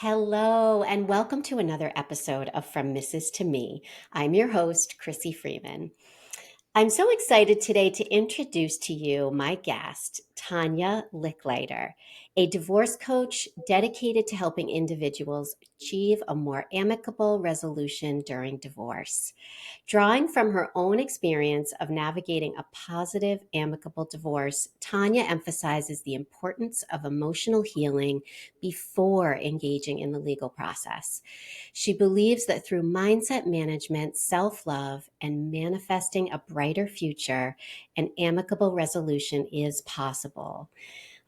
Hello, and welcome to another episode of From Mrs. to Me. I'm your host, Chrissy Freeman. I'm so excited today to introduce to you my guest, Tania Leichliter, a divorce coach dedicated to helping individuals achieve a more amicable resolution during divorce. Drawing from her own experience of navigating a positive, amicable divorce, Tania emphasizes the importance of emotional healing before engaging in the legal process. She believes that through mindset management, self love, and manifesting a brighter future, an amicable resolution is possible.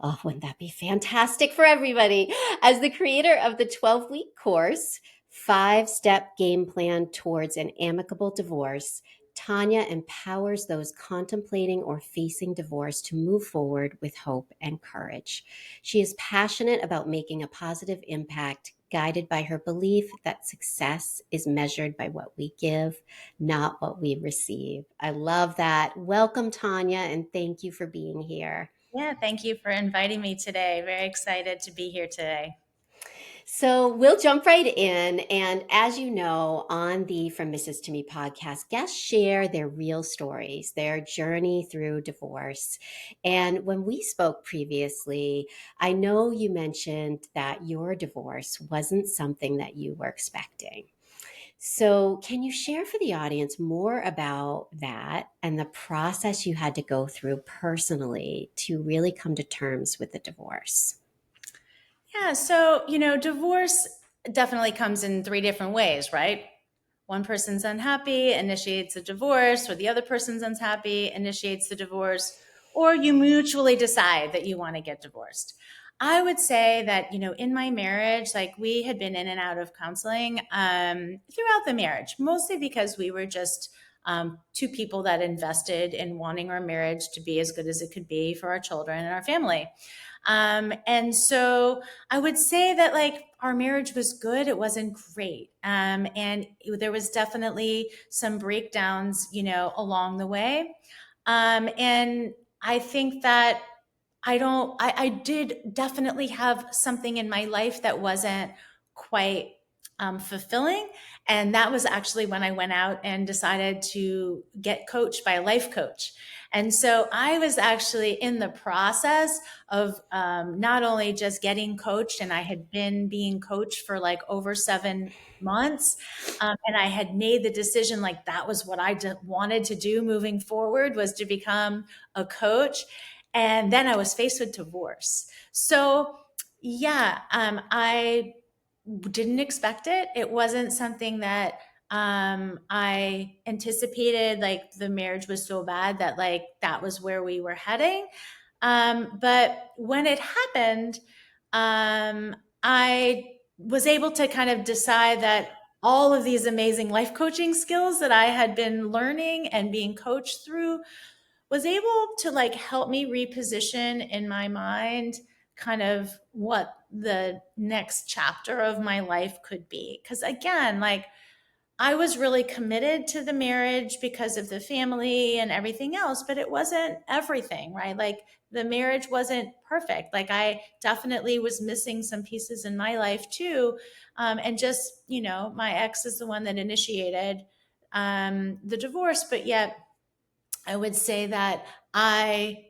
Oh, wouldn't that be fantastic for everybody? As the creator of the 12-week course, Five-Step Game Plan Towards an Amicable Divorce, Tania empowers those contemplating or facing divorce to move forward with hope and courage. She is passionate about making a positive impact, guided by her belief that success is measured by what we give, not what we receive. I love that. Welcome, Tania, and thank you for being here. Yeah, thank you for inviting me today. Very excited to be here today. So we'll jump right in. And as you know, on the From Mrs. to Me podcast, guests share their real stories, their journey through divorce. And when we spoke previously, I know you mentioned that your divorce wasn't something that you were expecting. So, can you share for the audience more about that and the process you had to go through personally to really come to terms with the divorce? Yeah, divorce definitely comes in three different ways, right? One person's unhappy, initiates a divorce, or the other person's unhappy, initiates the divorce, or you mutually decide that you want to get divorced. I would say that, in my marriage, like we had been in and out of counseling throughout the marriage, mostly because we were just two people that invested in wanting our marriage to be as good as it could be for our children and our family. And so I would say that like our marriage was good. It wasn't great. And there was definitely some breakdowns, along the way. And I think that I did definitely have something in my life that wasn't quite fulfilling. And that was actually when I went out and decided to get coached by a life coach. And so I was actually in the process of not only just getting coached, and I had been being coached for like over 7 months. And I had made the decision like that was what I wanted to do moving forward, was to become a coach. And then I was faced with divorce. So, yeah, I didn't expect it. It wasn't something that I anticipated. Like the marriage was so bad that like that was where we were heading. But when it happened, I was able to kind of decide that all of these amazing life coaching skills that I had been learning and being coached through was able to like help me reposition in my mind kind of what the next chapter of my life could be. Because again, like I was really committed to the marriage because of the family and everything else, but it wasn't everything, right? Like the marriage wasn't perfect. Like I definitely was missing some pieces in my life too. And just, my ex is the one that initiated the divorce, but yet I would say that I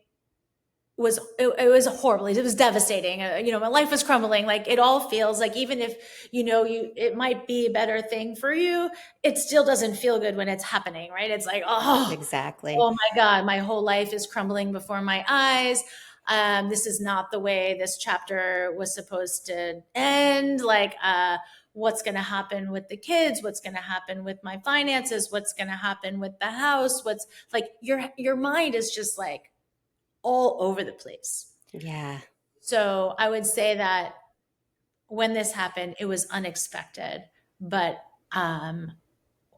it was horrible. It was devastating. My life was crumbling. Like it all feels like even if it might be a better thing for you, it still doesn't feel good when it's happening, right? It's like oh Exactly. my god, my whole life is crumbling before my eyes. This is not the way this chapter was supposed to end. Like what's going to happen with the kids, what's going to happen with my finances, what's going to happen with the house, what's like your mind is just like all over the place. Yeah. So I would say that when this happened, it was unexpected, but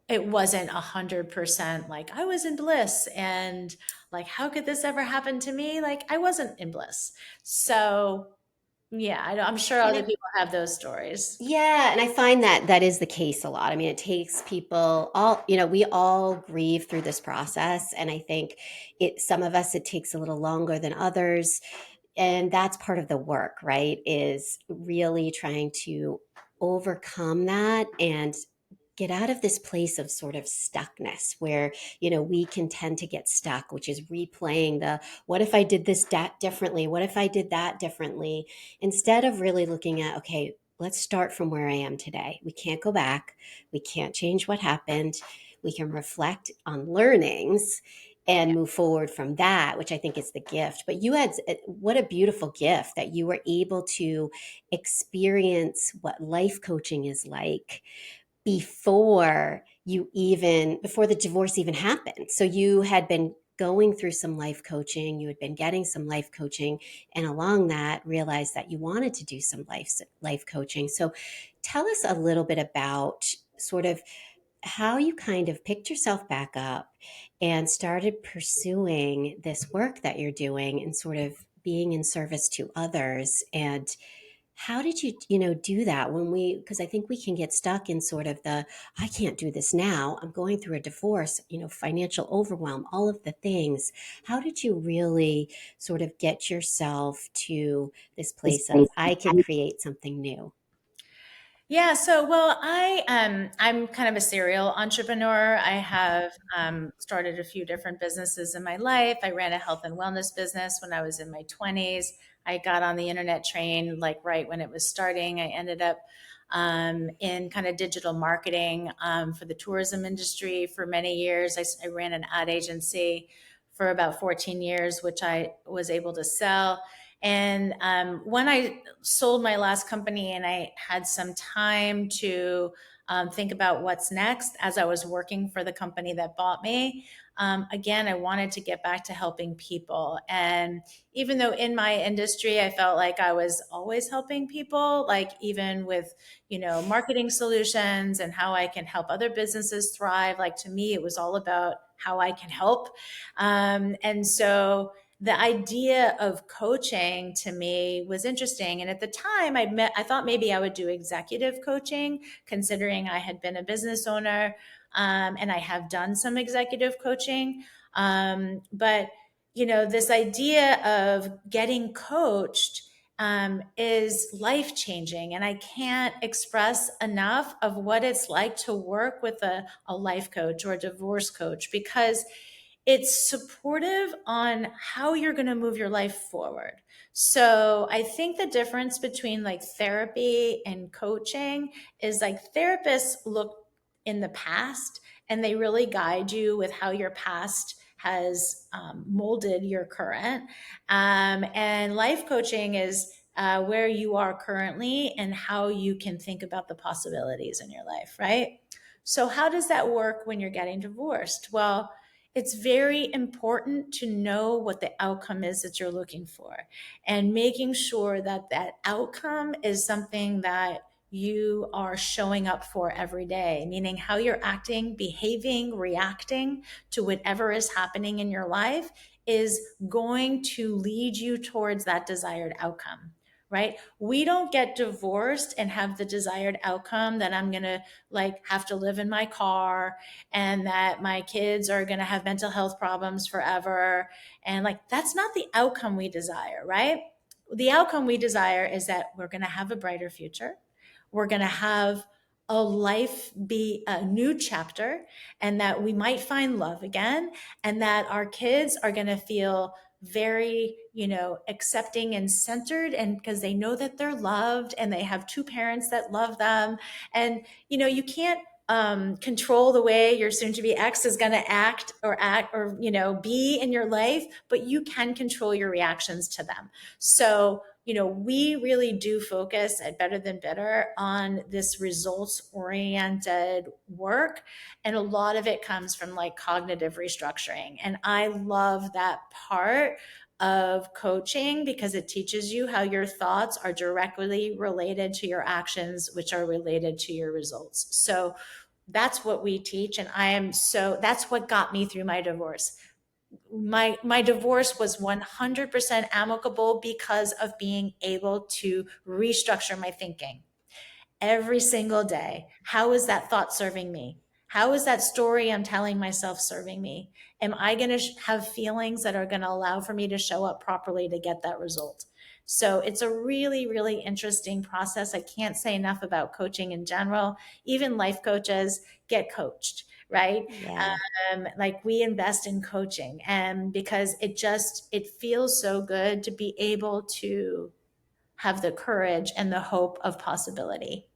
it wasn't 100% like I was in bliss and like, how could this ever happen to me? Like I wasn't in bliss. So yeah, I'm sure And other I, people have those stories. yeah, and I find that that is the case a lot. I mean, it takes people all, we all grieve through this process. And I think some of us, it takes a little longer than others. and that's part of the work, right? Is really trying to overcome that and get out of this place of sort of stuckness where we can tend to get stuck, which is replaying the what if I did this that differently, what if I did that differently, instead of really looking at, okay, let's start from where I am today. We can't go back, we can't change what happened, we can reflect on learnings and move forward from that, which I think is the gift. But you had what a beautiful gift that you were able to experience what life coaching is like before the divorce even happened. So you had been going through some life coaching, you had been getting some life coaching, and along that realized that you wanted to do some life coaching. So tell us a little bit about sort of how you kind of picked yourself back up and started pursuing this work that you're doing and sort of being in service to others. And how did you do that when because I think we can get stuck in sort of I can't do this now, I'm going through a divorce, financial overwhelm, all of the things. How did you really sort of get yourself to this place of, I can create something new? Yeah, so well, I'm kind of a serial entrepreneur. I have started a few different businesses in my life. I ran a health and wellness business when I was in my 20s. I got on the internet train like right when it was starting. I ended up in kind of digital marketing for the tourism industry for many years. I ran an ad agency for about 14 years, which I was able to sell. And when I sold my last company and I had some time to think about what's next as I was working for the company that bought me, again, I wanted to get back to helping people. And even though in my industry, I felt like I was always helping people, like even with, marketing solutions and how I can help other businesses thrive, like to me, it was all about how I can help. And so the idea of coaching to me was interesting. And at the time I thought maybe I would do executive coaching, considering I had been a business owner, and I have done some executive coaching. But, this idea of getting coached is life changing. And I can't express enough of what it's like to work with a life coach or a divorce coach, because it's supportive on how you're going to move your life forward. So I think the difference between like therapy and coaching is like therapists look in the past and they really guide you with how your past has molded your current. And life coaching is where you are currently and how you can think about the possibilities in your life, right? So, how does that work when you're getting divorced? Well, it's very important to know what the outcome is that you're looking for and making sure that that outcome is something that you are showing up for every day, meaning how you're acting, behaving, reacting to whatever is happening in your life is going to lead you towards that desired outcome. Right? We don't get divorced and have the desired outcome that I'm going to like have to live in my car and that my kids are going to have mental health problems forever. And like, that's not the outcome we desire, right? The outcome we desire is that we're going to have a brighter future. We're going to have a life be a new chapter, and that we might find love again, and that our kids are going to feel very, accepting and centered, and because they know that they're loved and they have two parents that love them. And, you can't control the way your soon to be ex is going to act or be in your life, but you can control your reactions to them. So we really do focus at Better Than Bitter on this results oriented work, and a lot of it comes from like cognitive restructuring, and I love that part of coaching because it teaches you how your thoughts are directly related to your actions, which are related to your results. So that's what we teach. And that's what got me through my divorce. My divorce was 100% amicable because of being able to restructure my thinking every single day. How is that thought serving me? How is that story I'm telling myself serving me? Am I going to have feelings that are going to allow for me to show up properly to get that result? So it's a really, really interesting process. I can't say enough about coaching in general. Even life coaches get coached, right? Yeah. Like we invest in coaching, and because it feels so good to be able to have the courage and the hope of possibility.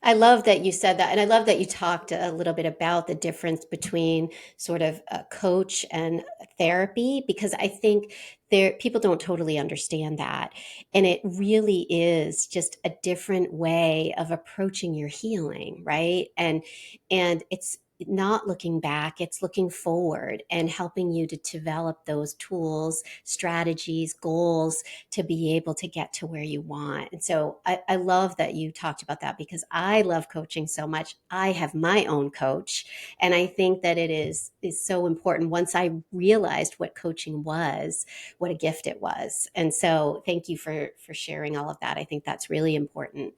I love that you said that. And I love that you talked a little bit about the difference between sort of a coach and therapy, because I think people don't totally understand that. And it really is just a different way of approaching your healing, right? And it's not looking back, it's looking forward and helping you to develop those tools, strategies, goals to be able to get to where you want. And so I love that you talked about that, because I love coaching so much. I have my own coach, and I think that it is so important. Once I realized what coaching was, what a gift it was. And so thank you for sharing all of that. I think that's really important.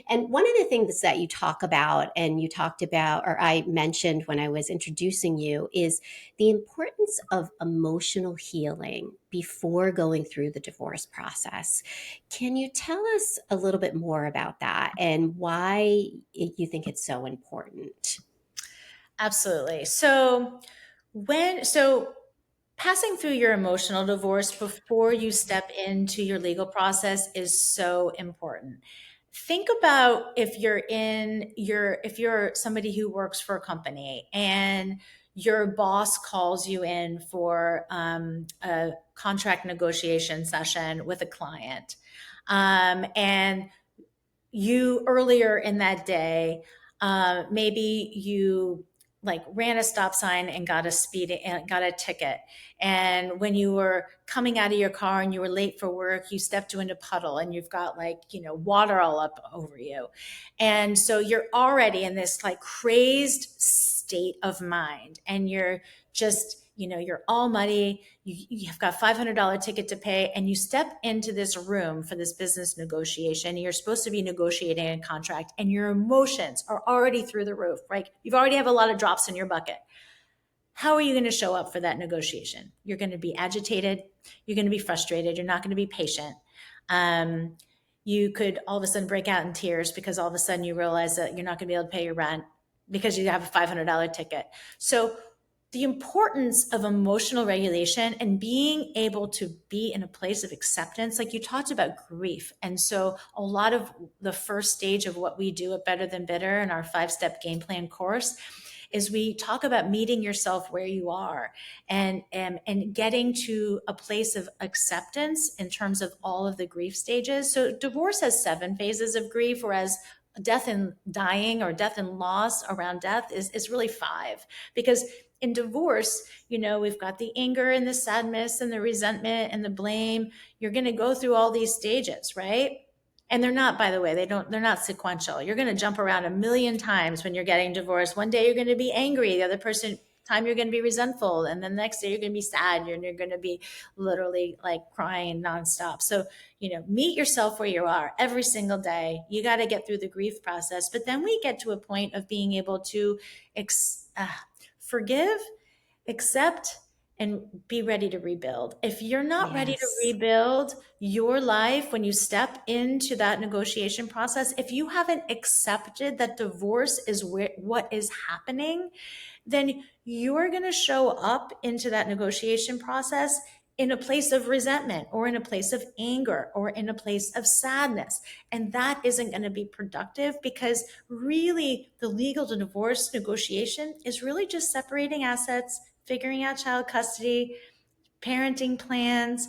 And one of the things that you talk about, and you talked about, or I mentioned when I was introducing you, is the importance of emotional healing before going through the divorce process. Can you tell us a little bit more about that and why you think it's so important? Absolutely. So passing through your emotional divorce before you step into your legal process is so important. Think about if you're somebody who works for a company and your boss calls you in for a contract negotiation session with a client. And you earlier in that day, maybe you like ran a stop sign and got a ticket. And when you were coming out of your car and you were late for work, you stepped into a puddle and you've got like, water all up over you. And so you're already in this like crazed state of mind, and you're just, you're all muddy. You've got $500 ticket to pay, and you step into this room for this business negotiation. You're supposed to be negotiating a contract, and your emotions are already through the roof, right? You've already have a lot of drops in your bucket. How are you going to show up for that negotiation? You're going to be agitated. You're going to be frustrated. You're not going to be patient. Um, you could all of a sudden break out in tears because all of a sudden you realize that you're not going to be able to pay your rent because you have a $500 ticket. So the importance of emotional regulation and being able to be in a place of acceptance, like you talked about grief. And so a lot of the first stage of what we do at Better Than Bitter in our 5-step game plan course is we talk about meeting yourself where you are, and getting to a place of acceptance in terms of all of the grief stages. So divorce has 7 phases of grief, whereas death and dying, or death and loss around death, is really 5. Because in divorce, we've got the anger and the sadness and the resentment and the blame. You're going to go through all these stages, right? And they're not, by the way, they're not sequential. You're going to jump around a million times when you're getting divorced. One day you're going to be angry, the other person time you're going to be resentful, and then the next day you're going to be sad, you're going to be literally like crying nonstop. So meet yourself where you are every single day. You got to get through the grief process, but then we get to a point of being able to forgive, accept, and be ready to rebuild. If you're not ready to Yes. rebuild your life when you step into that negotiation process, if you haven't accepted that divorce is what is happening, then you're going to show up into that negotiation process in a place of resentment, or in a place of anger, or in a place of sadness. And that isn't going to be productive, because really the legal divorce negotiation is really just separating assets, figuring out child custody, parenting plans.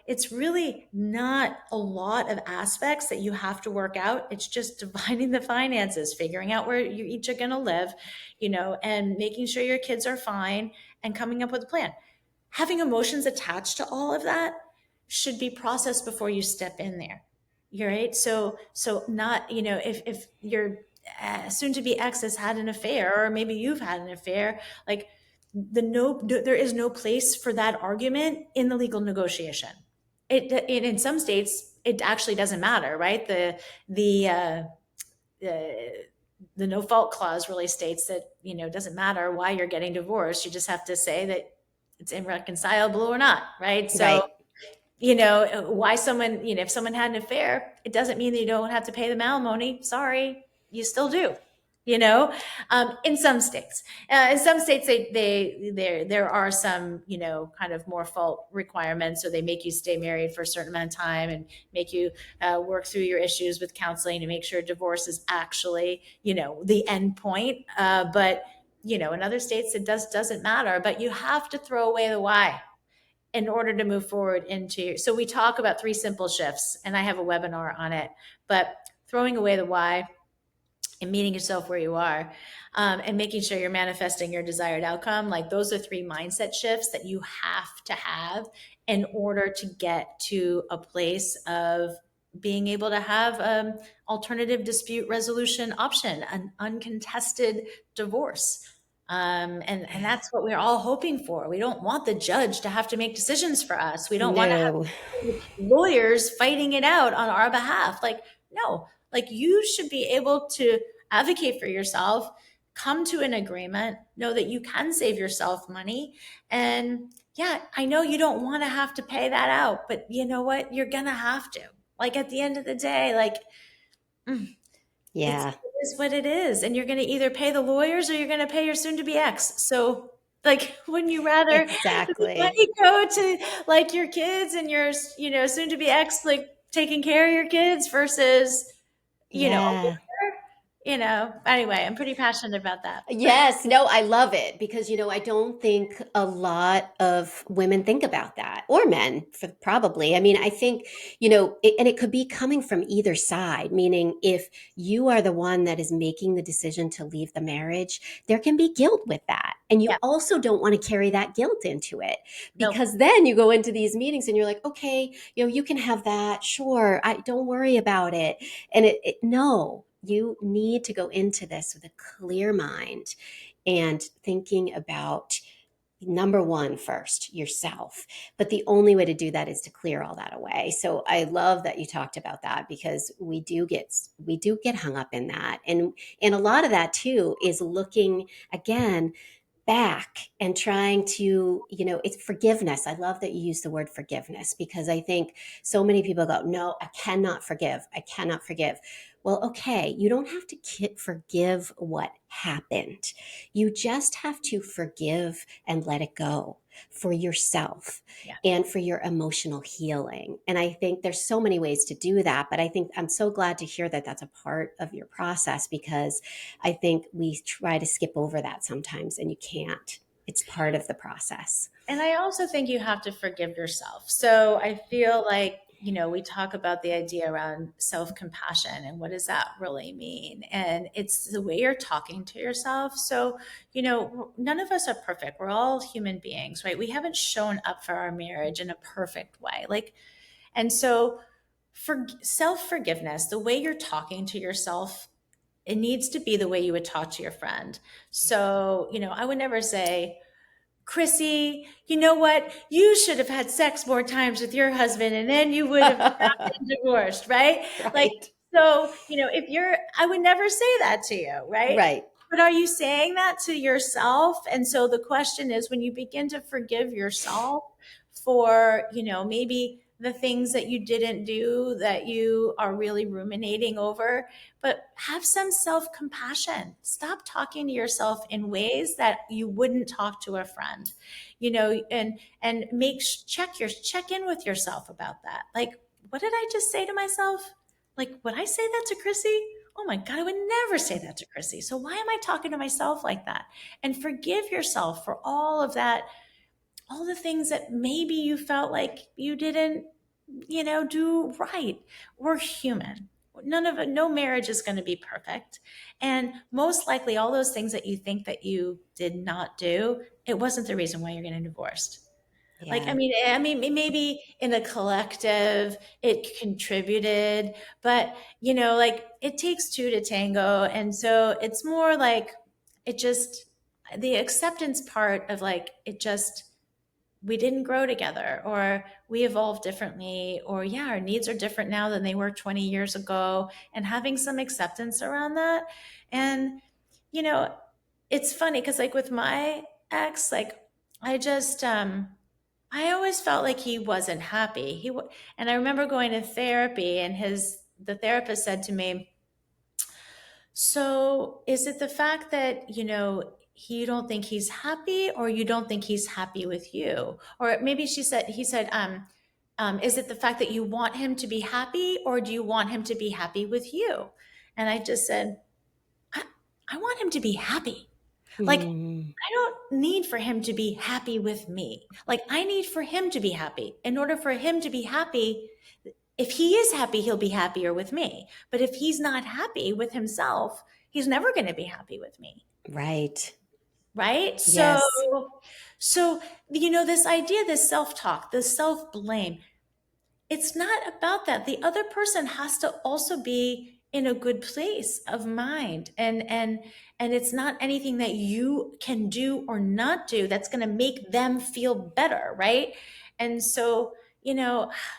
It's really not a lot of aspects that you have to work out. It's just dividing the finances, figuring out where you each are going to live, and making sure your kids are fine, and coming up with a plan. Having emotions attached to all of that should be processed before you step in there. You're right. So not, if your soon to be ex has had an affair, or maybe you've had an affair, like there is no place for that argument in the legal negotiation. In some states it actually doesn't matter, right? The no fault clause really states that it doesn't matter why you're getting divorced. You just have to say that it's irreconcilable or not, right? So Right. Why someone, if someone had an affair, it doesn't mean that you don't have to pay them alimony. Sorry, you still do. You know, in some states, there are some, kind of more fault requirements. So they make you stay married for a certain amount of time and make you work through your issues with counseling to make sure divorce is actually, the end point. But in other states, it doesn't matter. But you have to throw away the why in order to move forward into. So we talk about three simple shifts, and I have a webinar on it. But throwing away the why and meeting yourself where you are, and making sure you're manifesting your desired outcome, like those are three mindset shifts that you have to have in order to get to a place of being able to have an alternative dispute resolution option, an uncontested divorce. And Yeah. that's what we're all hoping for. We don't want the judge to have to make decisions for us. We don't want to No. have lawyers fighting it out on our behalf. Like, no, like you should be able to advocate for yourself, come to an agreement, know that you can save yourself money. And yeah, I know you don't want to have to pay that out, but you know what? You're going to have to. Like at the end of the day, like Yeah. it is what it is. And you're going to either pay the lawyers or you're going to pay your soon to be ex. So, like, wouldn't you rather the Exactly. money go to like your kids and your, soon to be ex, like taking care of your kids versus, a Yeah. lawyer? Anyway, I'm pretty passionate about that. Yes, no, I love it because I don't think a lot of women think about that, or men, probably. I mean, I think and it could be coming from either side. Meaning, if you are the one that is making the decision to leave the marriage, there can be guilt with that, and you Yeah. also don't want to carry that guilt into it Nope. because then you go into these meetings and you're like, okay, you can have that, sure, I don't worry about it, and no. You need to go into this with a clear mind and thinking about number one first, yourself. But the only way to do that is to clear all that away. So I love that you talked about that because we do get hung up in that. And a lot of that too is looking again back and trying to, it's forgiveness. I love that you use the word forgiveness because I think so many people go, no, I cannot forgive. I cannot forgive. Well, okay, you don't have to forgive what happened. You just have to forgive and let it go for yourself Yeah. and for your emotional healing. And I think there's so many ways to do that, but I think I'm so glad to hear that that's a part of your process because I think we try to skip over that sometimes and you can't. It's part of the process. And I also think you have to forgive yourself. So I feel like, we talk about the idea around self compassion and what does that really mean? And it's the way you're talking to yourself. So, none of us are perfect. We're all human beings, right? We haven't shown up for our marriage in a perfect way. And so for self forgiveness, the way you're talking to yourself, it needs to be the way you would talk to your friend. So, I would never say, Chrissy, you know what? You should have had sex more times with your husband and then you would have not been divorced, right? Like, Right. so, I would never say that to you, right? Right. But are you saying that to yourself? And so the question is when you begin to forgive yourself for, maybe the things that you didn't do that you are really ruminating over, but have some self-compassion. Stop talking to yourself in ways that you wouldn't talk to a friend, and check in with yourself about that. Like, what did I just say to myself? Like, would I say that to Chrissy? Oh my God, I would never say that to Chrissy. So why am I talking to myself like that? And forgive yourself for all of that, all the things that maybe you felt like you didn't, do right. We're human. None of it, no marriage is going to be perfect. And most likely all those things that you think that you did not do, it wasn't the reason why you're getting divorced. Like, Yeah. maybe in a collective, it contributed, but like it takes two to tango. And so it's more like it just, the acceptance part of like, it just, we didn't grow together or we evolved differently or yeah, our needs are different now than they were 20 years ago and having some acceptance around that. And, you know, it's funny because like with my ex, like I just, I always felt like he wasn't happy. And I remember going to therapy, and the therapist said to me, "So, is it the fact that, you don't think he's happy, or you don't think he's happy with you?" Or maybe he said, is it the fact that you want him to be happy, or do you want him to be happy with you?" And I just said, I, I want him to be happy. Like, Mm, I don't need for him to be happy with me. Like, I need for him to be happy. In order for him to be happy, if he is happy, he'll be happier with me. But if he's not happy with himself, he's never going to be happy with me. right. Right? Yes. So, this idea, this self-talk, this self-blame, it's not about that. The other person has to also be in a good place of mind, and it's not anything that you can do or not do that's going to make them feel better, right? And so,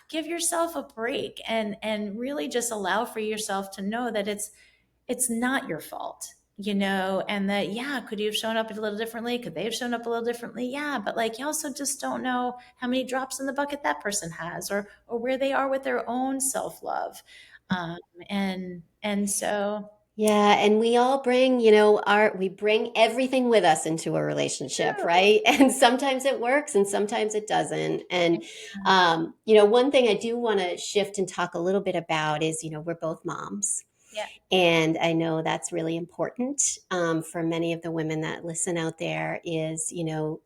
give yourself a break, and really just allow for yourself to know that it's not your fault, and that, yeah, could you have shown up a little differently? Could they have shown up a little differently? Yeah, but like, you also just don't know how many drops in the bucket that person has, or where they are with their own self-love. Um, and so Yeah, and we all bring, we bring everything with us into a relationship, true. right? And sometimes it works and sometimes it doesn't. And one thing I do want to shift and talk a little bit about is, we're both moms. Yeah. And I know that's really important for many of the women that listen out there is,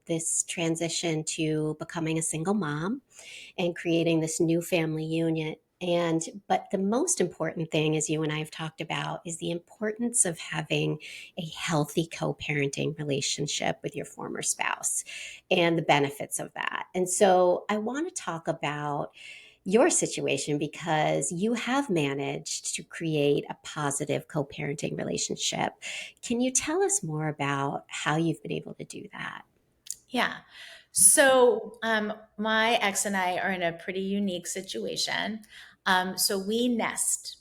this transition to becoming a single mom and creating this new family unit. But the most important thing, as you and I have talked about, is the importance of having a healthy co parenting relationship with your former spouse and the benefits of that. And so I want to talk about your situation because you have managed to create a positive co parenting relationship. Can you tell us more about how you've been able to do that? Yeah. So, my ex and I are in a pretty unique situation. So we nest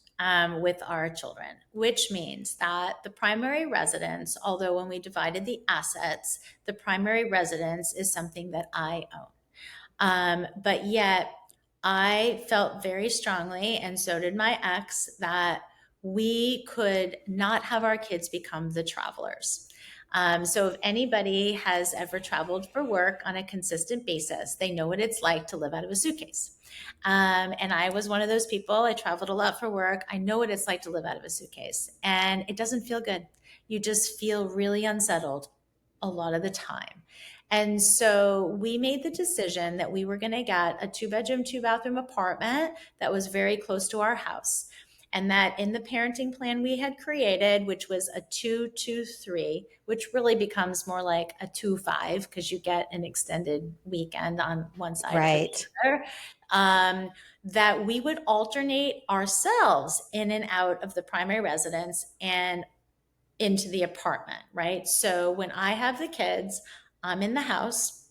with our children, which means that the primary residence, although when we divided the assets, the primary residence is something that I own. But yet, I felt very strongly, and so did my ex, that we could not have our kids become the travelers. So, if anybody has ever traveled for work on a consistent basis, they know what it's like to live out of a suitcase. And I was one of those people. I traveled a lot for work. I know what it's like to live out of a suitcase, and it doesn't feel good. You just feel really unsettled a lot of the time. And so we made the decision that we were going to get a 2 bedroom, 2 bathroom apartment that was very close to our house. And that in the parenting plan we had created, which was a 2-2-3, which really becomes more like a 2-5 because you get an extended weekend on one side or the Right. other. That we would alternate ourselves in and out of the primary residence and into the apartment, right? So when I have the kids, I'm in the house.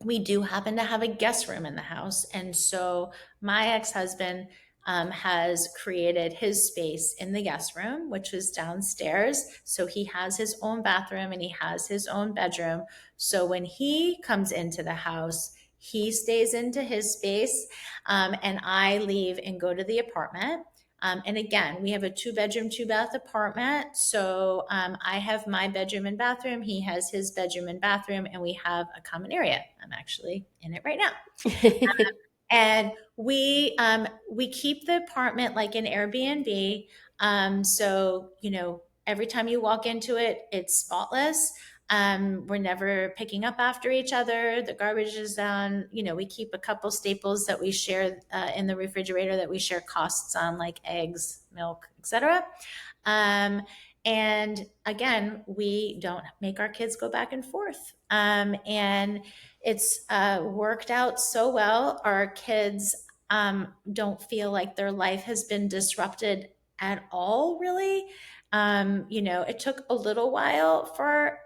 We do happen to have a guest room in the house. And so my ex husband has created his space in the guest room, which is downstairs. So he has his own bathroom and he has his own bedroom. So when he comes into the house, he stays into his space, and I leave and go to the apartment. And again, we have a 2 bedroom, 2 bath apartment. So I have my bedroom and bathroom. He has his bedroom and bathroom, and we have a common area. I'm actually in it right now. And we keep the apartment like an Airbnb. So every time you walk into it, it's spotless. We're never picking up after each other. The garbage is down. We keep a couple staples that we share in the refrigerator that we share costs on, like eggs, milk, etc. And again, we don't make our kids go back and forth. And it's worked out so well. Our kids don't feel like their life has been disrupted at all, really. It took a little while for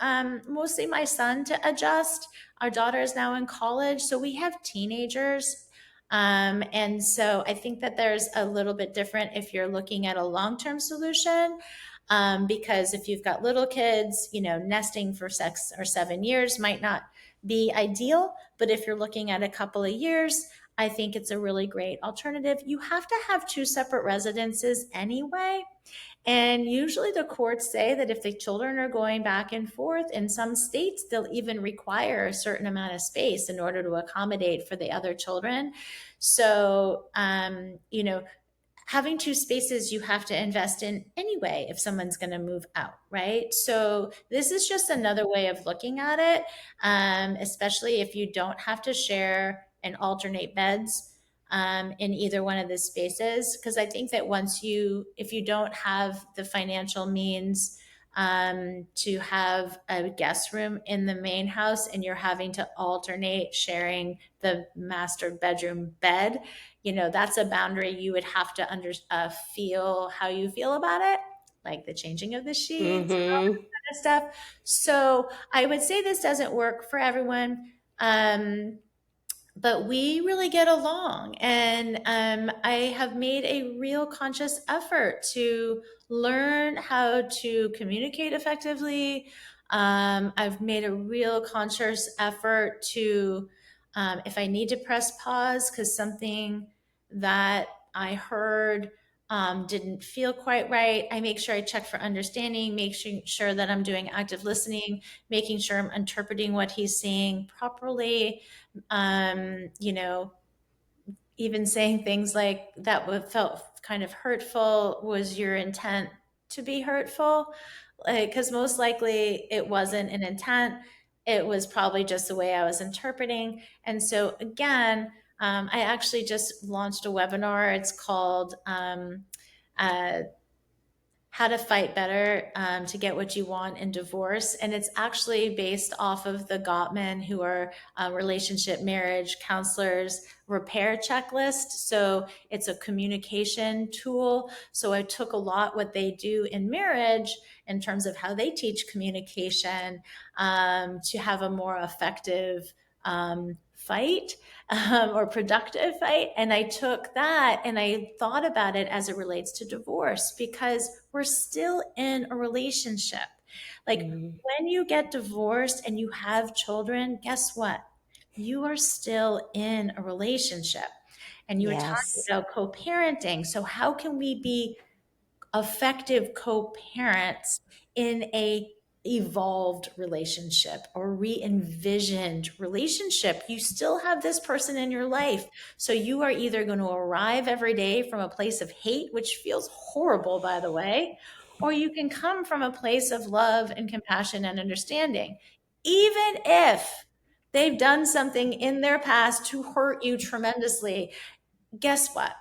mostly my son to adjust. Our daughter is now in college, so we have teenagers. And so I think that there's a little bit different if you're looking at a long term solution. Because if you've got little kids, nesting for 6 or 7 years might not be ideal, but if you're looking at a couple of years, I think it's a really great alternative. You have to have two separate residences anyway. And usually the courts say that if the children are going back and forth, in some states, they'll even require a certain amount of space in order to accommodate for the other children. So, having two spaces you have to invest in anyway if someone's going to move out, right? So this is just another way of looking at it, especially if you don't have to share and alternate beds in either one of the spaces. Because I think that if you don't have the financial means to have a guest room in the main house and you're having to alternate sharing the master bedroom bed, that's a boundary you would have to feel how you feel about it, like the changing of the sheets, Mm-hmm. kind of stuff. So I would say this doesn't work for everyone. But we really get along. And I have made a real conscious effort to learn how to communicate effectively. I've made a real conscious effort to, if I need to press pause because something that I heard didn't feel quite right, I make sure I check for understanding, making sure that I'm doing active listening, making sure I'm interpreting what he's saying properly. You know, even saying things like that felt kind of hurtful. Was your intent to be hurtful? Because most likely it wasn't an intent. It was probably just the way I was interpreting. And so, again, I actually just launched a webinar. It's called uh, How to Fight Better to Get What You Want in Divorce. And it's actually based off of the Gottman, who are relationship marriage counselors, repair checklist. So it's a communication tool. So I took a lot what they do in marriage in terms of how they teach communication to have a more effective fight or productive fight. And I took that and I thought about it as it relates to divorce because we're still in a relationship. Like Mm-hmm. when you get divorced and you have children, guess what? You are still in a relationship. And you were talking Yes. about co parenting. So, how can we be effective co-parents in a evolved relationship or re-envisioned relationship? You still have this person in your life, so you are either going to arrive every day from a place of hate, which feels horrible, by the way, or you can come from a place of love and compassion and understanding, even if they've done something in their past to hurt you tremendously. Guess what?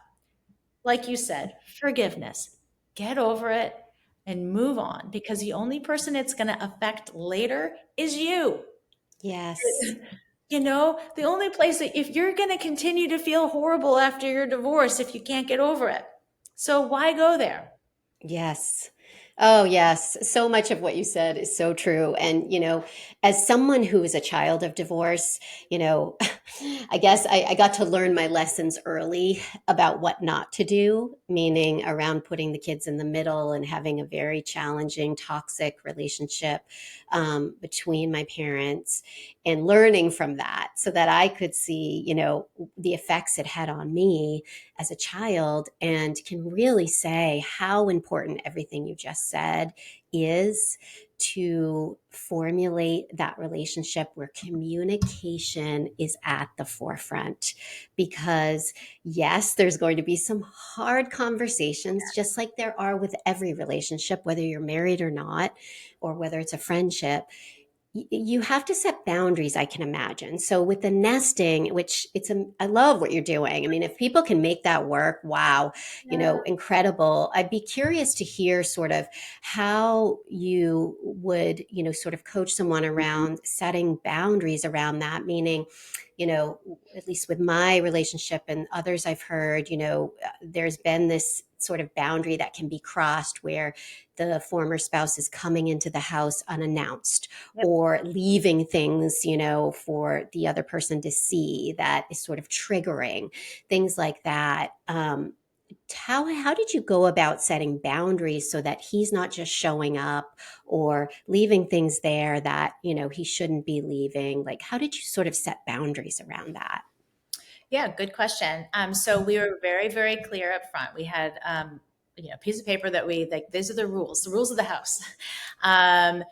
Like you said, forgiveness. Get over it and move on, because the only person it's going to affect later is you. Yes. The only place that, if you're going to continue to feel horrible after your divorce if you can't get over it. So why go there? Yes. Oh, yes. So much of what you said is so true. And, as someone who is a child of divorce, I guess I got to learn my lessons early about what not to do, meaning around putting the kids in the middle and having a very challenging, toxic relationship between my parents, and learning from that so that I could see, the effects it had on me as a child, and can really say how important everything you just said is to formulate that relationship where communication is at the forefront. Because, yes, there's going to be some hard conversations, just like there are with every relationship, whether you're married or not, or whether it's a friendship. You have to set boundaries, I can imagine. So with the nesting, which I love what you're doing. I mean, if people can make that work, wow, Yeah. incredible. I'd be curious to hear sort of how you would, sort of coach someone around setting boundaries around that, meaning, at least with my relationship and others I've heard, there's been this sort of boundary that can be crossed where the former spouse is coming into the house unannounced, Yep. or leaving things, for the other person to see, that is sort of triggering, things like that. how did you go about setting boundaries so that he's not just showing up or leaving things there that, he shouldn't be leaving? Like, how did you sort of set boundaries around that? Yeah, good question. So we were very, very clear up front. We had, a piece of paper that we like. These are the rules of the house. Um,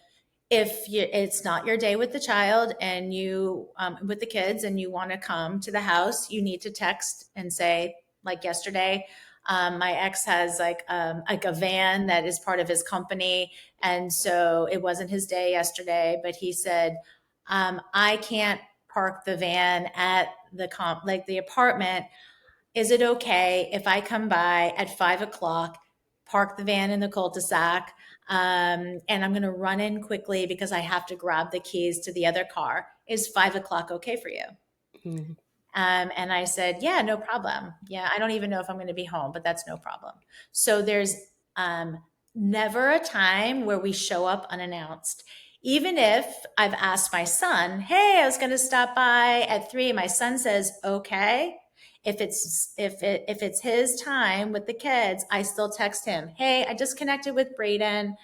if it's not your day with the child and you with the kids and you want to come to the house, you need to text and say, like yesterday, my ex has like a van that is part of his company, and so it wasn't his day yesterday, but he said, I can't park the van at the apartment. Is it okay if I come by at 5 o'clock, park the van in the cul-de-sac, and I'm going to run in quickly because I have to grab the keys to the other car? Is 5 o'clock okay for you? Mhm. And I said, yeah, no problem. Yeah, I don't even know if I'm going to be home, but that's no problem. So there's um, never a time where we show up unannounced. Even if I've asked my son, hey, I was going to stop by at 3, my son says, okay. If it's his time with the kids, I still text him, hey, I just connected with Braden.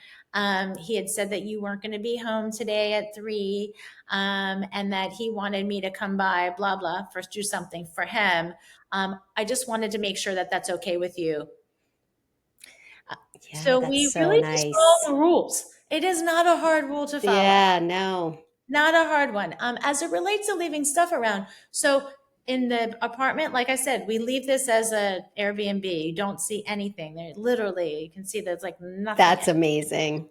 He had said that you weren't going to be home today at 3, and that he wanted me to come by, blah, blah, first do something for him. I just wanted to make sure that that's okay with you. Yeah, So that's we so really just follow nice. the rules. It is not a hard rule to follow, Yeah, no. not a hard one. As it relates to leaving stuff around. So in the apartment, like I said, we leave this as a Airbnb. You don't see anything there. Literally, you can see there's like nothing. That's amazing.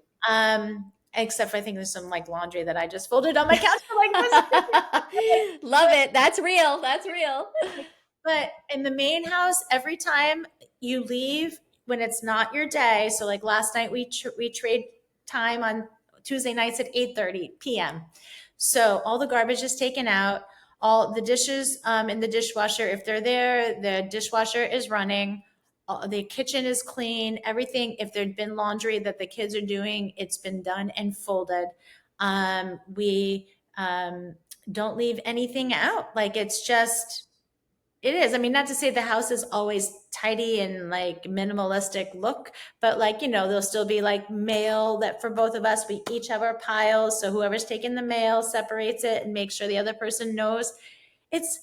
Except for I think there's some like laundry that I just folded on my couch. For like this. Love it. That's real. That's real. But in the main house, every time you leave when it's not your day, so like last night we trade time on Tuesday nights at 8:30 p.m. So all the garbage is taken out, all the dishes in the dishwasher, if they're there, the dishwasher is running. The kitchen is clean. Everything, if there'd been laundry that the kids are doing, it's been done and folded. We don't leave anything out. Like it's just it is. I mean, not to say the house is always tidy and like minimalistic look, but like, there'll still be like mail that for both of us, we each have our piles. So whoever's taking the mail separates it and makes sure the other person knows. It's,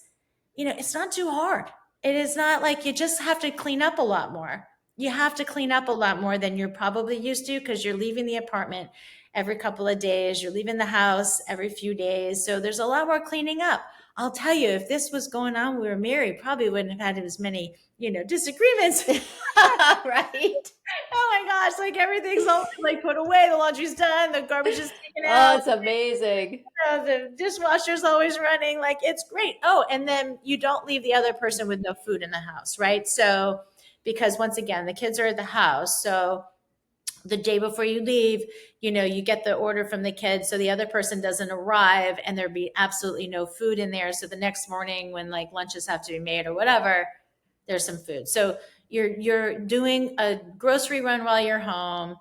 it's not too hard. It is not like you just have to clean up a lot more. You have to clean up a lot more than you're probably used to because you're leaving the apartment every couple of days. You're leaving the house every few days. So there's a lot more cleaning up. I'll tell you, if this was going on when we were married, probably wouldn't have had as many, disagreements. Right? Oh my gosh, like everything's all like put away, the laundry's done, the garbage is taken Oh, out, it's amazing. the dishwasher's always running, like it's great. Oh, and then you don't leave the other person with no food in the house, right? So because once again, the kids are at the house, so the day before you leave, you get the order from the kids so the other person doesn't arrive and there be absolutely no food in there. So the next morning when like lunches have to be made or whatever, there's some food. So you're doing a grocery run while you're home,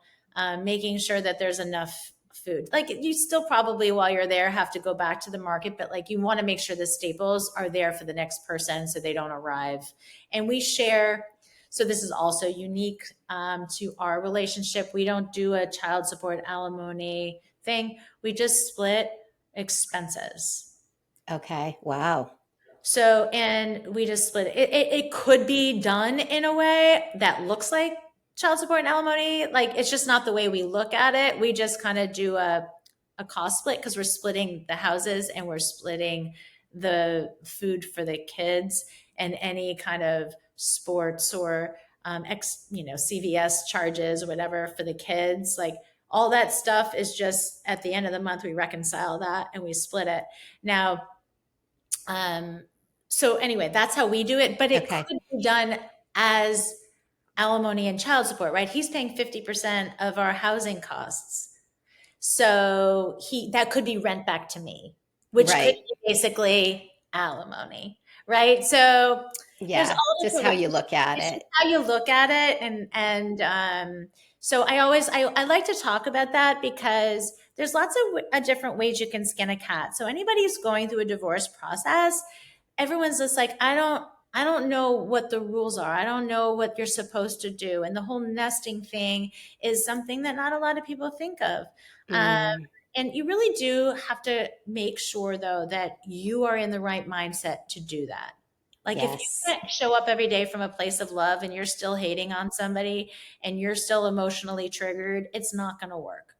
making sure that there's enough food. Like you still probably while you're there have to go back to the market, but like you want to make sure the staples are there for the next person so they don't arrive. And we share. So this is also unique to our relationship. We don't do a child support alimony thing. We just split expenses. Okay. Wow. So, and we just split it. It could be done in a way that looks like child support and alimony. Like it's just not the way we look at it. We just kind of do a cost split because we're splitting the houses and we're splitting the food for the kids and any kind of sports or CVS charges or whatever for the kids. Like all that stuff is just at the end of the month we reconcile that and we split it. Now, um, so anyway, that's how we do it, but it Okay. could be done as alimony and child support, right? He's paying 50% of our housing costs. So that could be rent back to me, which could Right. be basically alimony, right? So there's Yeah. all Just different how ways. you look at It's just it. how you look at it. So I like to talk about that because there's lots of different ways you can skin a cat. So anybody who's going through a divorce process, everyone's just like, I don't I don't know what the rules are. I don't know what you're supposed to do. And the whole nesting thing is something that not a lot of people think of. Um, Mm, and you really do have to make sure, though, that you are in the right mindset to do that. Like, if you yes. can't show up every day from a place of love and you're still hating on somebody and you're still emotionally triggered, it's not going to work.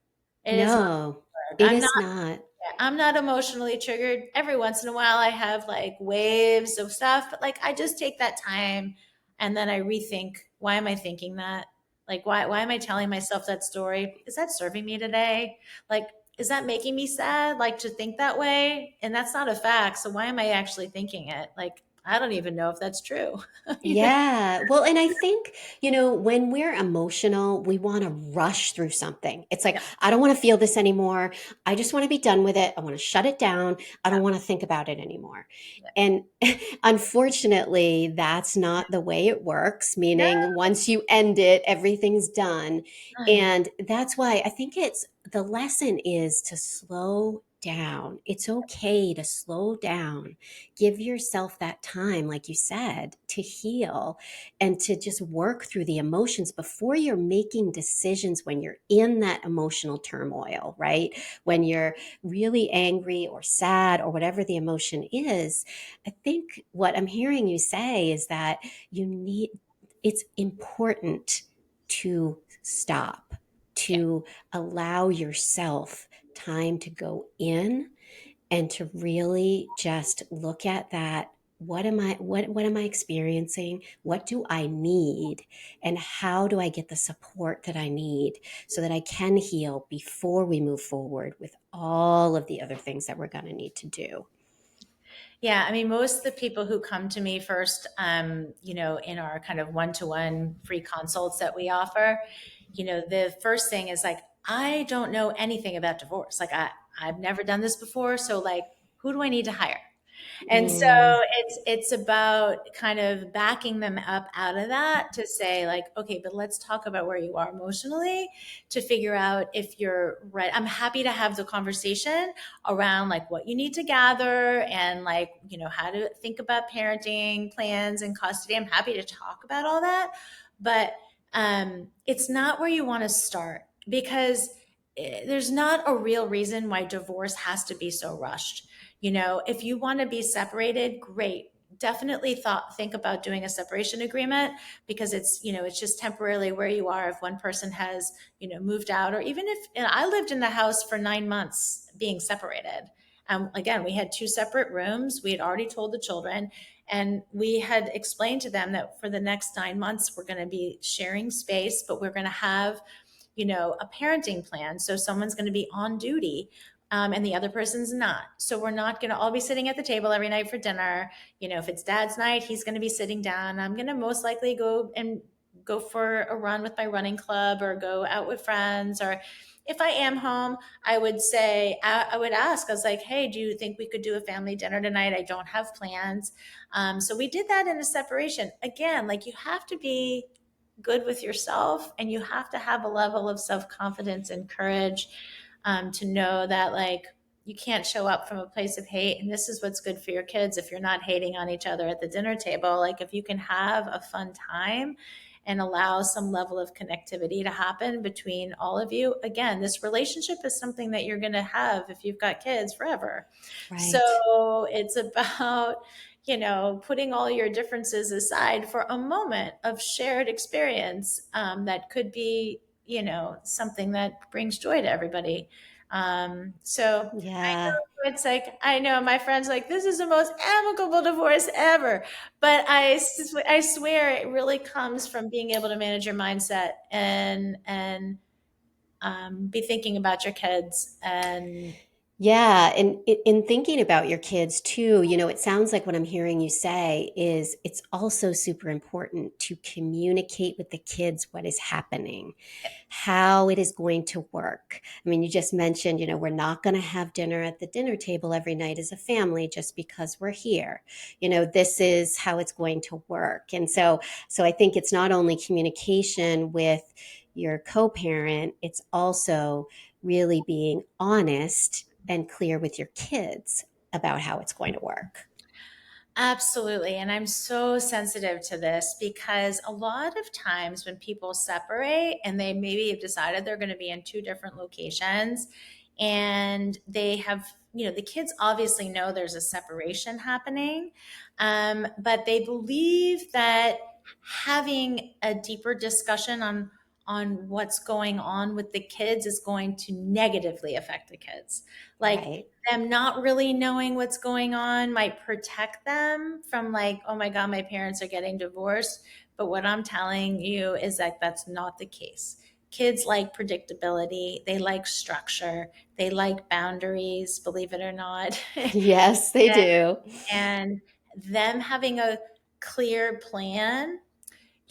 It is not No, going to work. it is not. I'm not emotionally triggered. Every once in a while, I have like waves of stuff, but like I just take that time and then I rethink, why am I thinking that? Like, why am I telling myself that story? Is that serving me today? Like, is that making me sad? Like to think that way? And that's not a fact. So why am I actually thinking it? Like, I don't even know if that's true. You know? Yeah. Well, and I think, when we're emotional, we want to rush through something. It's like, Yeah. I don't want to feel this anymore. I just want to be done with it. I want to shut it down. I don't want to think about it anymore. Yeah. And unfortunately, that's not the way it works, No. meaning once you end it, everything's done. And that's why I think the lesson is to slow down. It's okay to slow down. Give yourself that time, like you said, to heal and to just work through the emotions before you're making decisions when you're in that emotional turmoil, right? When you're really angry or sad or whatever the emotion is. I think what I'm hearing you say is that it's important to stop, Yeah. to allow yourself time to go in and to really just look at that. What am I experiencing? What do I need? And how do I get the support that I need so that I can heal before we move forward with all of the other things that we're going to need to do? Yeah, I mean, most of the people who come to me first, in our kind of one-to-one free consults that we offer, the first thing is like, I don't know anything about divorce. Like, I've never done this before, so like, who do I need to hire? And so Mm, it's about kind of backing them up out of that to say like, okay, but let's talk about where you are emotionally to figure out if you're right. I'm happy to have the conversation around like what you need to gather and like, how to think about parenting plans and custody. I'm happy to talk about all that, but it's not where you want to start because there's not a real reason why divorce has to be so rushed. If you want to be separated, great. Definitely think about doing a separation agreement because it's just temporarily where you are. If one person has, moved out, or even if and I lived in the house for 9 months being separated. Again, we had two separate rooms. We had already told the children, and we had explained to them that for the next 9 months, we're going to be sharing space, but we're going to have a parenting plan. So someone's going to be on duty and the other person's not. So we're not going to all be sitting at the table every night for dinner. If it's dad's night, he's going to be sitting down. I'm going to most likely go for a run with my running club or go out with friends. Or if I am home, I would say, I would ask, I was like, hey, do you think we could do a family dinner tonight? I don't have plans. So we did that in a separation. Again, like you have to be good with yourself and you have to have a level of self-confidence and courage to know that like you can't show up from a place of hate, and this is what's good for your kids. If you're not hating on each other at the dinner table, like if you can have a fun time and allow some level of connectivity to happen between all of you, again, this relationship is something that you're going to have if you've got kids forever. right. So it's about putting all your differences aside for a moment of shared experience that could be, something that brings joy to everybody. So I Yeah. know it's like, I know my friends like, this is the most amicable divorce ever. But I swear it really comes from being able to manage your mindset and be thinking about your kids and Yeah, and in thinking about your kids too, it sounds like what I'm hearing you say is it's also super important to communicate with the kids what is happening, how it is going to work. I mean, you just mentioned, we're not going to have dinner at the dinner table every night as a family just because we're here. This is how it's going to work. And so I think it's not only communication with your co-parent, it's also really being honest and clear with your kids about how it's going to work. Absolutely. And I'm so sensitive to this because a lot of times when people separate and they maybe have decided they're going to be in two different locations and they have, the kids obviously know there's a separation happening, but they believe that having a deeper discussion on what's going on with the kids is going to negatively affect the kids. Like, Right. them not really knowing what's going on might protect them from, like, oh my God, my parents are getting divorced. But what I'm telling you is that that's not the case. Kids like predictability, they like structure, they like boundaries, believe it or not. Yes, they do. And them having a clear plan,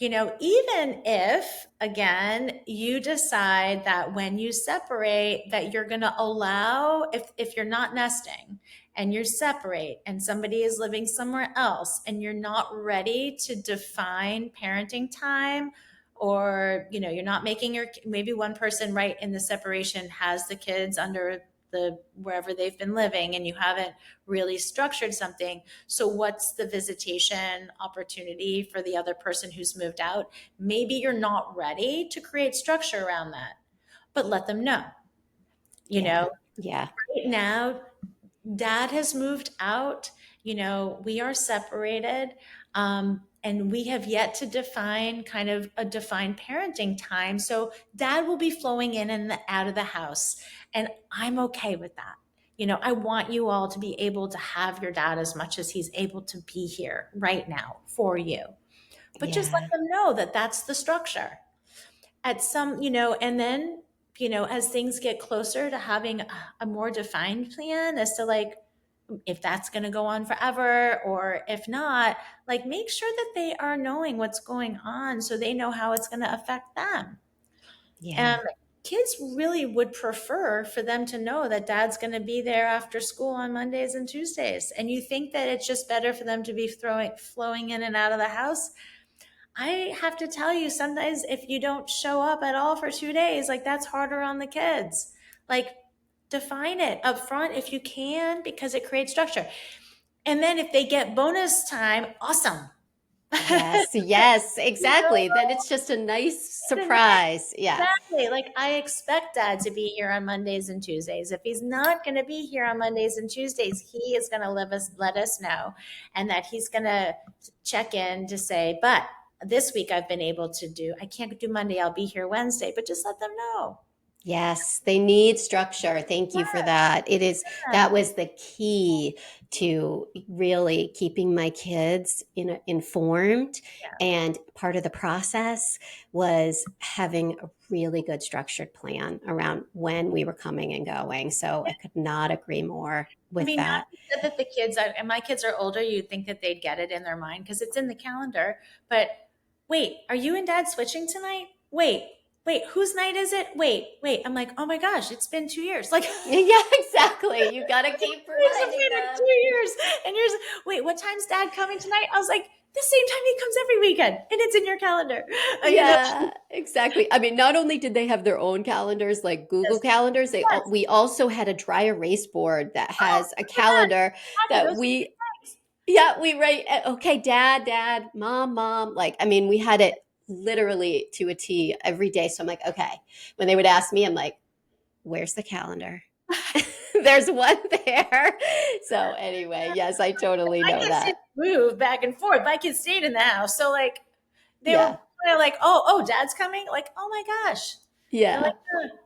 even if, again, you decide that when you separate that you're going to allow, if you're not nesting and you separate and somebody is living somewhere else and you're not ready to define parenting time, or you're not making your, maybe one person right in the separation has the kids under the wherever they've been living and you haven't really structured something. So what's the visitation opportunity for the other person who's moved out? Maybe you're not ready to create structure around that, but let them know. You Yeah. know, Yeah. right now, dad has moved out. We are separated. And we have yet to define kind of a defined parenting time. So dad will be flowing in and out of the house. And I'm okay with that. I want you all to be able to have your dad as much as he's able to be here right now for you. But just let Yeah. them know that that's the structure. At some, and then, as things get closer to having a more defined plan as to, like, if that's going to go on forever or if not, like, make sure that they are knowing what's going on so they know how it's going to affect them. And Yeah. kids really would prefer for them to know that dad's going to be there after school on Mondays and Tuesdays. And you think that it's just better for them to be flowing in and out of the house. I have to tell you, sometimes if you don't show up at all for 2 days, like, that's harder on the kids. Like, define it up front if you can, because it creates structure. And then if they get bonus time, awesome. Yes. Yes. You know, Exactly. Then it's just a nice it's a nice, surprise. Yeah. exactly. Like, I expect dad to be here on Mondays and Tuesdays. If he's not going to be here on Mondays and Tuesdays, he is going to let us know, and that he's going to check in to say, but this week I've been able to do, I can't do Monday, I'll be here Wednesday, but just let them know. Yes, they need structure. Thank you for that. That Yeah. was the key to really keeping my kids informed. Yeah. And part of the process was having a really good structured plan around when we were coming and going. So I could not agree more I with mean, not that. that the kids, and my kids are older, you'd think that they'd get it in their mind because it's in the calendar. But wait, are you and dad switching tonight? Wait, whose night is it? Wait. I'm like, oh my gosh, it's been 2 years. Like, Yeah, exactly. You got to keep it's reminding been them. 2 years. And you're, wait, what time's dad coming tonight? I was like, the same time he comes every weekend, and it's in your calendar. Yeah, exactly. I mean, not only did they have their own calendars, like Google Yes, calendars, yes. we also had a dry erase board that Oh, has a look at that. calendar Tanya, that those are the things. we write, okay, dad, mom. Like, I mean, we had it literally to a T every day. So I'm like, okay. When they would ask me, I'm like, where's the calendar? There's one there. So anyway, yes, I totally My know kids that. didn't move back and forth. My kids stayed in the house. So, like, they were Yeah. kind of like, oh, dad's coming. Like, oh my gosh. They're like,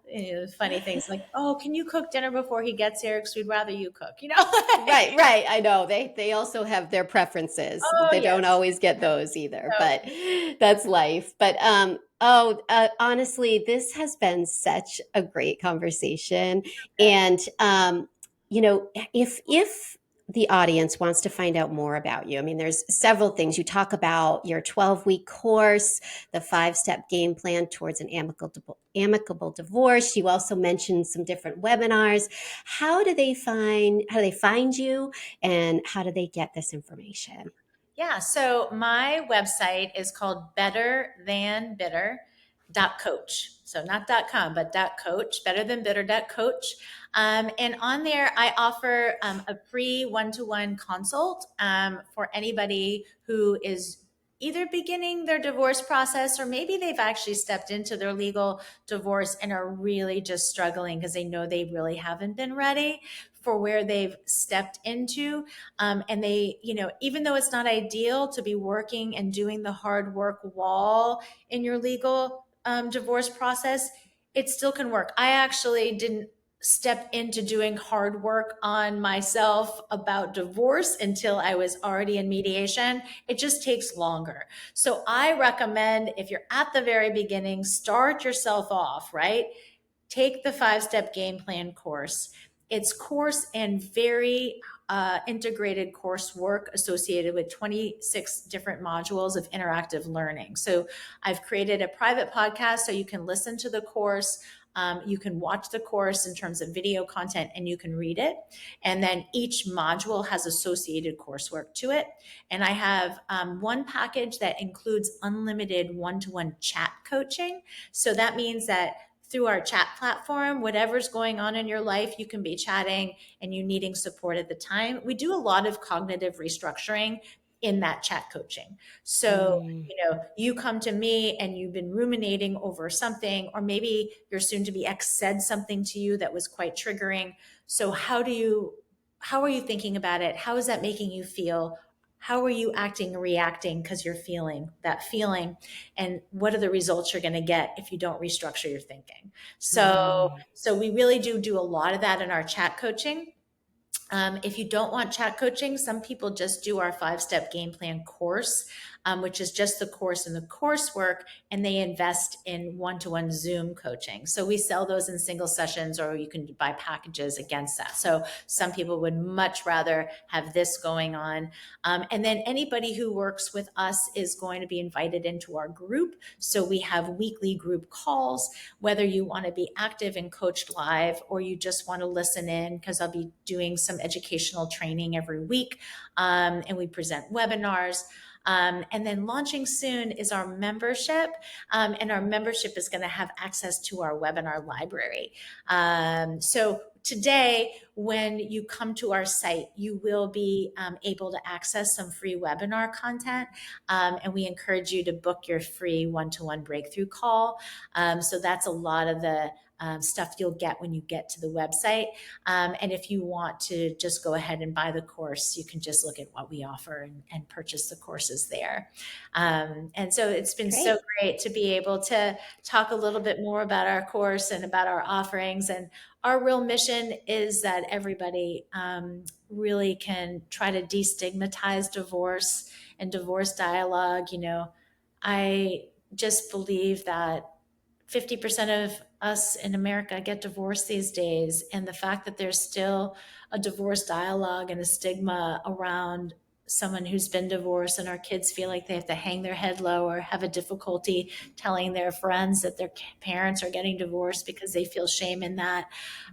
Yeah. funny things like, oh, can you cook dinner before he gets here? Because we'd rather you cook, you know? Right, right. I know. They also have their preferences. Oh, They don't yes. always get those either, So, but that's life. But honestly, this has been such a great conversation. good. And if the audience wants to find out more about you, I mean, there's several things. You talk about your 12-week course, the 5-step game plan towards an amicable divorce. You also mentioned some different webinars. How do they find you, and how do they get this information? Yeah. So, my website is called Better Than Bitter. .coach. So not .com, but .coach, better than bitter .coach. And on there, I offer a free one-to-one consult for anybody who is either beginning their divorce process, or maybe they've actually stepped into their legal divorce and are really just struggling because they know they really haven't been ready for where they've stepped into. And they, even though it's not ideal to be working and doing the hard work while in your legal divorce process, it still can work. I actually didn't step into doing hard work on myself about divorce until I was already in mediation. It just takes longer. So I recommend, if you're at the very beginning, start yourself off, right? Take the 5-step game plan course. It's course and very integrated coursework associated with 26 different modules of interactive learning. So I've created a private podcast so you can listen to the course. You can watch the course in terms of video content, and you can read it. And then each module has associated coursework to it. And I have one package that includes unlimited one-to-one chat coaching. So that means that through our chat platform, whatever's going on in your life, you can be chatting and you needing support at the time. We do a lot of cognitive restructuring in that chat coaching. So, Mm. you come to me and you've been ruminating over something, or maybe your soon to be ex said something to you that was quite triggering. So how are you thinking about it? How is that making you feel? How are you acting or reacting because you're feeling that feeling? And what are the results you're going to get if you don't restructure your thinking? Mm. So we really do a lot of that in our chat coaching. If you don't want chat coaching, some people just do our 5-step game plan course, which is just the course and the coursework, and they invest in one-to-one Zoom coaching. So we sell those in single sessions, or you can buy packages against that. So some people would much rather have this going on. And then anybody who works with us is going to be invited into our group. So we have weekly group calls, whether you want to be active and coached live, or you just want to listen in, because I'll be doing some educational training every week, and we present webinars. And then launching soon is our membership, and our membership is going to have access to our webinar library. So today, when you come to our site, you will be able to access some free webinar content, and we encourage you to book your free one-to-one breakthrough call. So that's a lot of the stuff you'll get when you get to the website. And if you want to just go ahead and buy the course, you can just look at what we offer and purchase the courses there. And so it's been so Great. great to be able to talk a little bit more about our course and about our offerings. And our real mission is that everybody really can try to destigmatize divorce and divorce dialogue. I just believe that 50% of us in America get divorced these days. And the fact that there's still a divorce dialogue and a stigma around someone who's been divorced, and our kids feel like they have to hang their head low or have a difficulty telling their friends that their parents are getting divorced because they feel shame in that.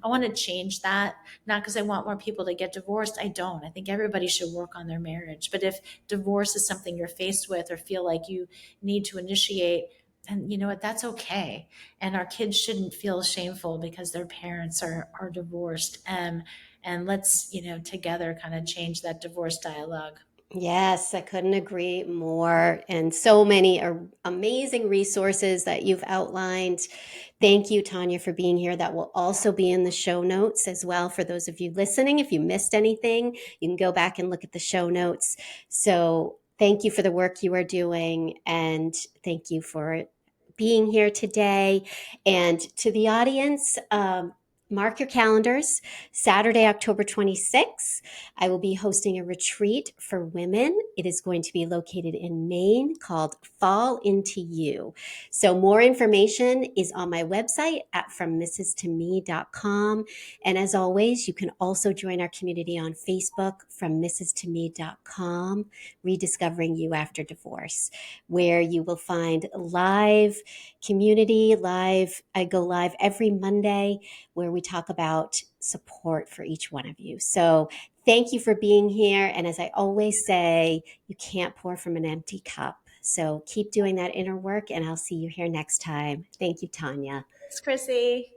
I want to change that, not because I want more people to get divorced. I don't. I think everybody should work on their marriage. But if divorce is something you're faced with or feel like you need to initiate, and you know what, that's okay. And our kids shouldn't feel shameful because their parents are divorced. And let's, together kind of change that divorce dialogue. Yes, I couldn't agree more. And so many amazing resources that you've outlined. Thank you, Tania, for being here. That will also be in the show notes as well for those of you listening. If you missed anything, you can go back and look at the show notes. So thank you for the work you are doing. And thank you for being here today. And to the audience, mark your calendars. Saturday, October 26th, I will be hosting a retreat for women. It is going to be located in Maine called Fall Into You. So more information is on my website at FromMrsToMe.com. And as always, you can also join our community on Facebook, FromMrsToMe.com, Rediscovering You After Divorce, where you will find live community, I go live every Monday where we talk about support for each one of you. So thank you for being here. And as I always say, you can't pour from an empty cup. So keep doing that inner work, and I'll see you here next time. Thank you, Tanya. Thanks, Chrissy.